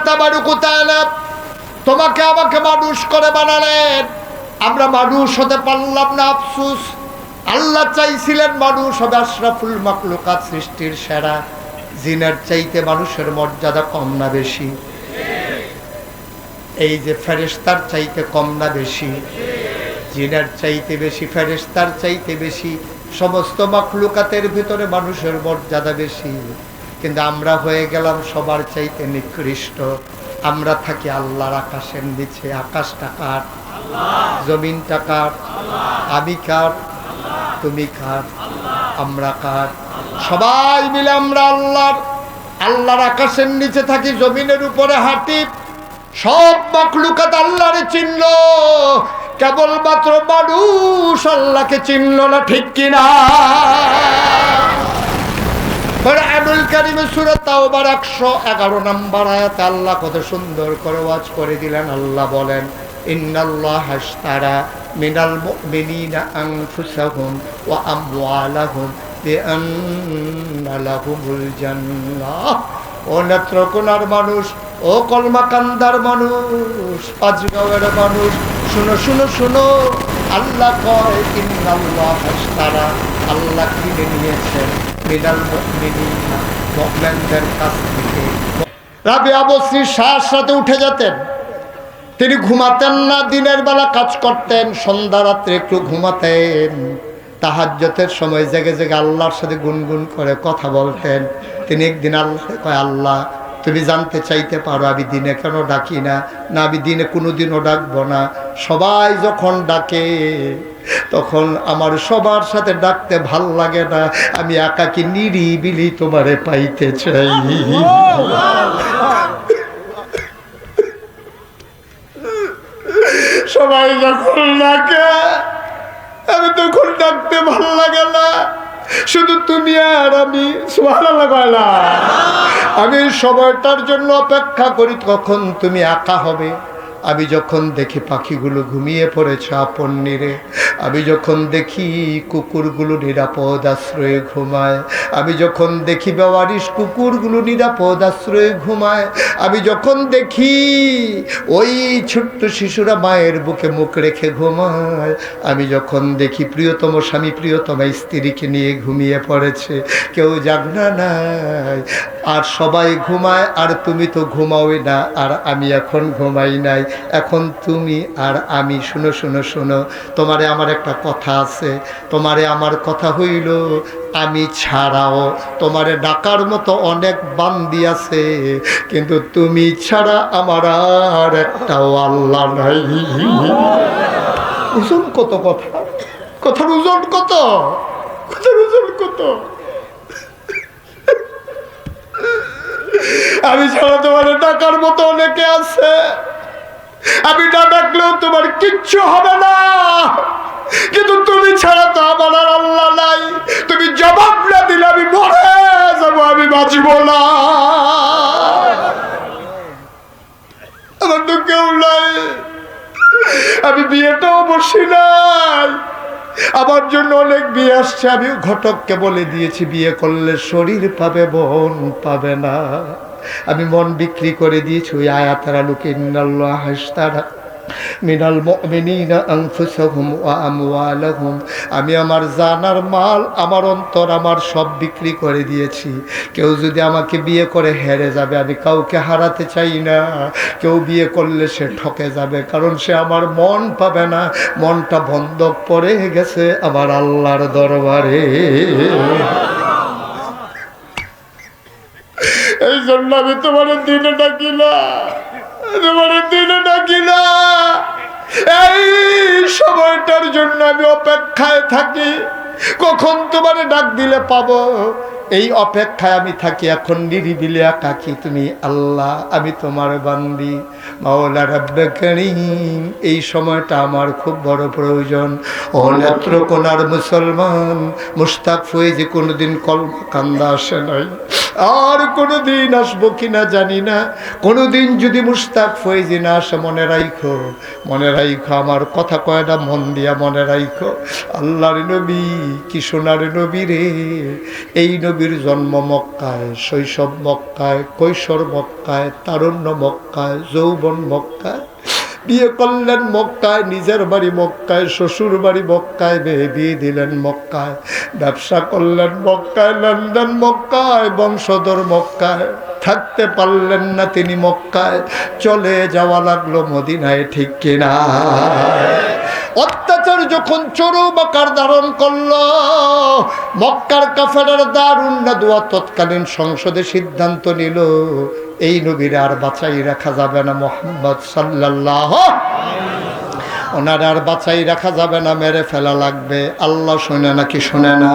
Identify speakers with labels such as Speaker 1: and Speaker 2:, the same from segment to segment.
Speaker 1: তাবারাকা তাআলা তোমাকে আমাকে মানুষ করে বানালেন, আমরা মানুষ হতে পারলাম না, আফসোস। আল্লাহ চাইছিলেন মানুষ হবে আশরাফুল মাখলুকাত, সৃষ্টির সেরা। জিনের চাইতে মানুষের মর্যাদা কম না বেশি? এই যে ফেরেশতার চাইতে কম না বেশি? জিনের চাইতে বেশি, ফেরেশতার চাইতে বেশি, সমস্ত মাখলুকাতের ভিতরে মানুষের মর্যাদা বেশি। কিন্তু আমরা হয়ে গেলাম সবার চাইতে নিকৃষ্ট। আমরা থাকি আল্লাহর আকাশের নিচে। আকাশটা কার? জমিনটা কার? আমি কার? তুমি কার? আমরা কার? সবাই মিলে আমরা আল্লাহর আকাশের নিচে থাকি, জমিনের উপরে হাঁটি। সব মাখলুকাত আল্লাহরে চিনল, কেবলমাত্র মানুষ আল্লাহকে চিনল না, ঠিক কিনা? কোরআনুল কারীমে সূরা তাওবার 111 নম্বর আয়াতে আল্লাহ কত সুন্দর করে ওয়াজ করে দিলেন। আল্লাহ বলেন, ইন্নাল্লাহা আশতারা মিনাল মুমিনিনা আনফুসাহুম ওয়া আমওয়ালাহুম বিআন্না লাহুমুল জান্নাহ। ও নেত্রকোনার মানুষ, ও কলমাকান্দার মানুষ, পাঁচগাঁওয়ের মানুষ, শুনো শুনো শুনো। আল্লাহ কয়, ইন্নাল্লাহা আশতারা, আল্লাহ কিনে নিয়েছেন মিনাল মুমিনিনা, মুমিনদের কাছ থেকে। রাবিয়া বসরি সাথে উঠে যেতেন, তিনি ঘুমাতেন না, দিনের বেলা কাজ করতেন, সন্ধ্যা রাত্রে একটু ঘুমাতেন। তাহাজ্জুদের সময় জেগে জেগে আল্লাহর সাথে গুনগুন করে কথা বলতেন। তিনি একদিন আল্লাহকে কয়, আল্লাহ তুমি জানতে চাইতে পারো আমি দিনে কেন ডাকি না? না, আমি দিনে কোনোদিনও ডাকবো না। সবাই যখন ডাকে তখন আমার সবার সাথে ডাকতে ভাল লাগে না, আমি একাকী নিরিবিলি তোমারে পাইতে চাই। সবাই যখন ডাকে আমি তখন ডাকতে ভাল লাগে না, শুধু তুমি আর আমি। সুবহানাল্লাহ বলা, আমি সময়টার জন্য অপেক্ষা করি কখন তুমি একা হবে। আমি যখন দেখি পাখিগুলো ঘুমিয়ে পড়েছে আপন নীড়ে, আমি যখন দেখি কুকুরগুলো নিরাপদ আশ্রয়ে ঘুমায়, আমি যখন দেখি বেওয়ারিশ কুকুরগুলো নিরাপদ আশ্রয়ে ঘুমায়, আমি যখন দেখি ওই ছোট্ট শিশুরা মায়ের বুকে মুখ রেখে ঘুমায়, আমি যখন দেখি প্রিয়তম স্বামী প্রিয়তমা স্ত্রীকে নিয়ে ঘুমিয়ে পড়েছে, কেউ জাগনা নাই, আর সবাই ঘুমায়, আর তুমি তো ঘুমাওই না, আর আমি এখন ঘুমাই নাই, এখন তুমি আর আমি। শুনো শুনো শুনো, তোমারে আমার একটা কথা আছে। তোমারে আমার কথা হইল, আমি ছাড়াও তোমারে ডাকার মতো অনেক বান্দি আছে, কিন্তু তুমি ছাড়া আমার আর একটাও আল্লাহ নাই। ওজন কত কথা, কথার ওজন কত, কথার ওজন কত। আমি ছাড়া তোমারে ডাকার মতো অনেকে আছে, আমি না ডাকলেও তোমার কিচ্ছু হবে না, কিন্তু তুমি ছাড়া তো আমার আর আল্লাহ নাই। তুমি জবাব না দিলে আমি মরে যাবো, আমি বাঁচব না, আমার তো কেউ নাই। আমি বিয়েটাও বসি নাই, আমার জন্য অনেক বিয়ে আসছে, আমি ঘটককে বলে দিয়েছি বিয়ে করলে শরীর পাবে, মন পাবে না। আমি মন বিক্রি করে দিয়েছি ওই আয়াতের আলোকে, ইন্নাল্লাহা আশতারা মিনাল মুমিনিনা আনফুসাহুম ওয়া আমওয়ালাহুম। আমি আমার জানার মাল, আমার অন্তর, আমার সব বিক্রি করে দিয়েছি। কেউ যদি আমাকে বিয়ে করে হেরে যাবে, আমি কাউকে হারাতে চাই না। কেউ বিয়ে করলে সে ঠকে যাবে, কারণ সে আমার মন পাবে না, মনটা বন্ধক পড়ে গেছে আমার আল্লাহর দরবারে। এই জন্য আমি তোমার দিনে ডাকি না, তোমার দিনে ডাকি না। এই সময়টার জন্য আমি অপেক্ষায় থাকি, কখন তোমার ডাক দিলে পাবো, এই অপেক্ষায় আমি থাকি। এখন নিরিবিলি একাকী, তুমি আল্লাহ, আমি তোমার বান্দি। মাওলা রাব্বে কারীম, এই সময়টা আমার খুব বড় প্রয়োজন। ও নেত্রকোনার মুসলমান, মুশতাক ফয়েজি কোনোদিন কলমা কান্দা আসে নাই, আর কোনোদিন আসবো কিনা জানি না। কোনোদিন যদি মুশতাক ফয়েজি না আসে, মনে রাখো, মনে রাখো, আমার কথা কয়টা মন দিয়া মনে রাখো। আল্লাহর নবী কি সোনার নবী রে। এই নবীর জন্ম মক্কায়, শৈশব মক্কায়, কৈশোর মক্কায়, তারুণ্য মক্কায়, যৌবন মক্কায়, বিয়ে করলেন মক্কায়, নিজের বাড়ি মক্কায়, শ্বশুর বাড়ি মক্কায়, বিয়ে দিলেন মক্কায়, ব্যবসা করলেন মক্কায়, লেনদেন মক্কায়, বংশধর মক্কায়, থাকতে পারলেন না তিনি মক্কায়, চলে যাওয়া লাগলো মদিনায়, ঠিক কিনা? অত্যাচার যখন চরম আকার ধারণ করলো, মক্কার কাফেররা দারুন নাদওয়া তৎকালীন সংসদে সিদ্ধান্ত নিল, এই নবীর আর বাঁচাই রাখা যাবে না। মুহাম্মদ সাল্লাল্লাহু ওনার আর বাঁচাই রাখা যাবে না, মেরে ফেলা লাগবে। আল্লাহ শুনে নাকি শুনে না,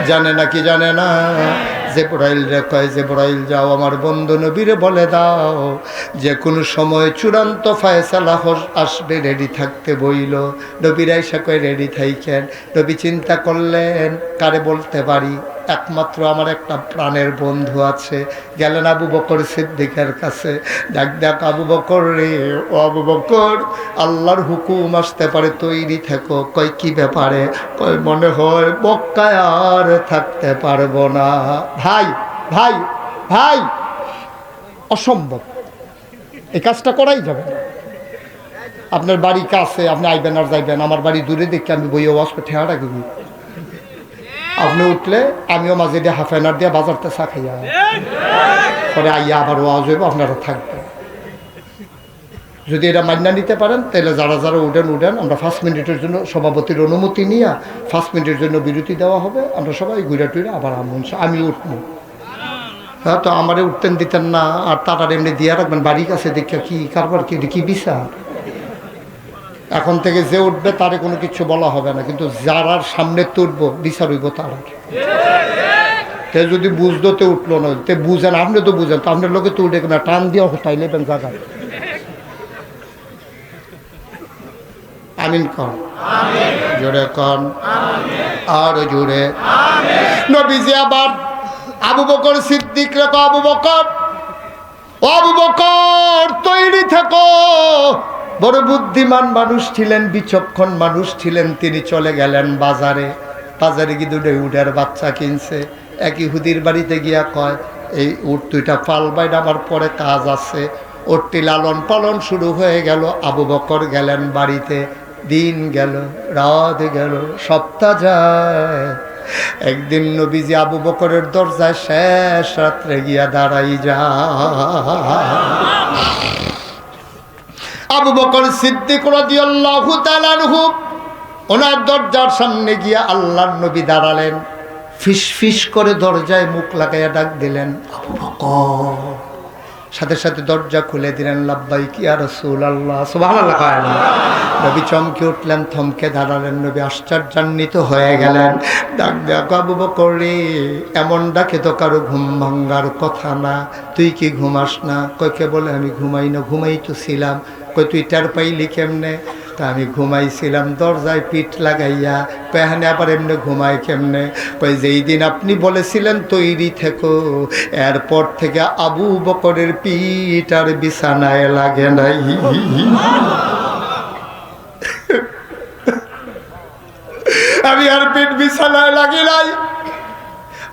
Speaker 1: জানে নাকি জানে না। জিবরাইল রে কয়, জিবরাইল যাও আমার বন্ধু নবীরে বলে দাও যে কোনো সময় চূড়ান্ত ফয়সালা আসবে, রেডি থাকতে বইল। নবীর আইসা কয় রেডি থাইকেন। নবী চিন্তা করলেন কারে বলতে পারি, একমাত্র আমার একটা প্রাণের বন্ধু আছে। গেলেন আবু বকর সিদ্দিকের কাছে, ডাক ডাক আবু বকর রে, ও আবু বকর, আল্লাহর হুকুম আসতে পারে, তৈরি থেকো। কয় কি ব্যাপারে? কয় মনে হয় মক্কায় আর থাকতে পারবো না। ভাই ভাই ভাই, অসম্ভব, এই কাজটা করাই যাবে না। আপনার বাড়ি কাছে, আপনি আইবেন আর যাইবেন, আমার বাড়ি দূরে দেখে আমি বইয়ে ওয়াশ করে ঠেয়া রাখি। আপনি উঠলে আমিও মাঝে দিয়ে হাফ এনার দিয়ে বাজারতে চা খাইয়া পরে আইয়া আবার ওয়াজ হইব, আপনারা থাকবেন। যদি এটা মান্যা নিতে পারেন তাহলে যারা যারা উঠেন, আমরা 5 মিনিটের জন্য সভাপতির অনুমতি নিয়ে 5 মিনিটের জন্য বিরতি দেওয়া হবে। আমরা সবাই ঘুরে টুরে আবার আমি উঠবো। হ্যাঁ, তো আমারে উঠতেন দিতেন না, আর তারা এমনি দিয়ে রাখবেন বাড়ির কাছে দেখে কি কারবার, কি বিচার। এখন থেকে যে উঠবে তারে কোনো কিছু বলা হবে না, কিন্তু যারা সামনে তুলবো বিচার হইব তারা। তে যদি বুঝতো তে উঠলো না, তে বুঝেন, আপনি তো বুঝেন, তো আপনার লোকে তো উঠে না, টান দিয়ে হটাই নেবেন জায়গায়। আমিন কন, জোরে কন, আর জোরে। নবীজি আবার আবু বকর সিদ্দিক রে, আবু বকর, ও আবু বকর তৈরি থাকো। বড় বুদ্ধিমান মানুষ ছিলেন, বিচক্ষণ মানুষ ছিলেন। তিনি চলে গেলেন বাজারে। বাজারে গিয়ে দুটো উটের বাচ্চা কিনছে। এক ইহুদির বাড়িতে গিয়া কয়, এই উট দুইটা পালবাইড, আমার পরে কাজ আছে। ওটটি লালন পালন শুরু হয়ে গেল। আবু বকর গেলেন বাড়িতে। দিন গেল, রাত গেল, সপ্তাহ যায়। একদিন নবীজি আবু বকরের দরজায় শেষ রাত্রে গিয়া দাঁড়াই আবু বকর সিদ্দিক রাদিয়াল্লাহু তাআলা আনহু ওনার দরজার সামনে গিয়া আল্লাহর নবী দাঁড়ালেন। ফিস ফিস করে দরজায় মুখ লাগাইয়া ডাক দিলেন, আবু বকর। সাথে সাথে দরজা খুলে দিলেন, লাব্বাইক ইয়া রাসূলুল্লাহ, সুবহানাল্লাহ। নবী চমকে উঠলেন, থমকে দাঁড়ালেন। নবী আশ্চর্যান্বিত হয়ে গেলেন। ডাক দেখো আবু বকর রে, এমন ডাকে তো কারো ঘুম ভাঙ্গার কথা না। তুই কি ঘুমাস না? কই কে বলে আমি ঘুমাই না, ঘুমাই তো ছিলাম। কই তুই টের পাইলি কেমনে? তা আমি ঘুমাইছিলাম দরজায় পিঠ লাগাইয়া। পেহানে আবার এমনি ঘুমাই কেমনে? কই যেই দিন আপনি বলেছিলেন তৈরি থেকো, এরপর থেকে আবু বকরের পিঠ আর বিছানায় লাগে নাই। আমি আর পিঠ বিছানায় লাগি নাই।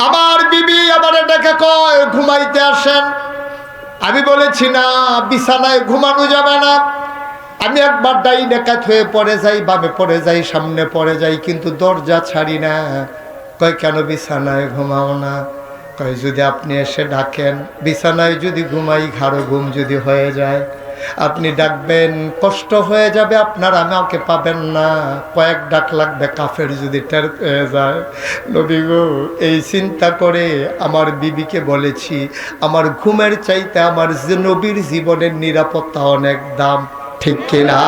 Speaker 1: আমার বিবি আবার এটাকে কয় ঘুমাইতে আসেন। আমি বলেছি না, বিছানায় ঘুমানো যাবে না। আমি একবার ডাইনে কাত হয়ে পড়ে যাই, বামে পড়ে যাই, সামনে পড়ে যাই, কিন্তু দরজা ছাড়ি না। কয় কেন বিছানায় ঘুমাও না? কয় যদি আপনি এসে ডাকেন, বিছানায় যদি ঘুমাই, ঘাড়ো ঘুম যদি হয়ে যায়, আপনি ডাকবেন, কষ্ট হয়ে যাবে আপনার, আমাকে পাবেন না। কয়েক ডাক লাগবে, কাফের যদি টের পেয়ে যায়। নবী গো, এই চিন্তা করে আমার বিবিকে বলেছি, আমার ঘুমের চাইতে আমার নবীর জীবনের নিরাপত্তা অনেক দাম, ঠিক কিনা?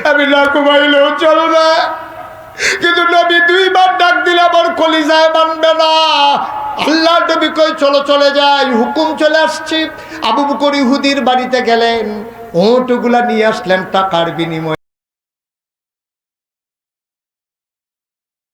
Speaker 1: আমি না ঘুমাইলেও চলো না, কিন্তু নবী 2 বার ডাক দিলে আমার কলিজায় মানবে না। আল্লাহ নবী কই চলো, চলে যাই, হুকুম চলে আসছে। আবু বকর ইহুদির বাড়িতে গেলেন, ওটগুলা নিয়ে আসলেন টাকার বিনিময়ে।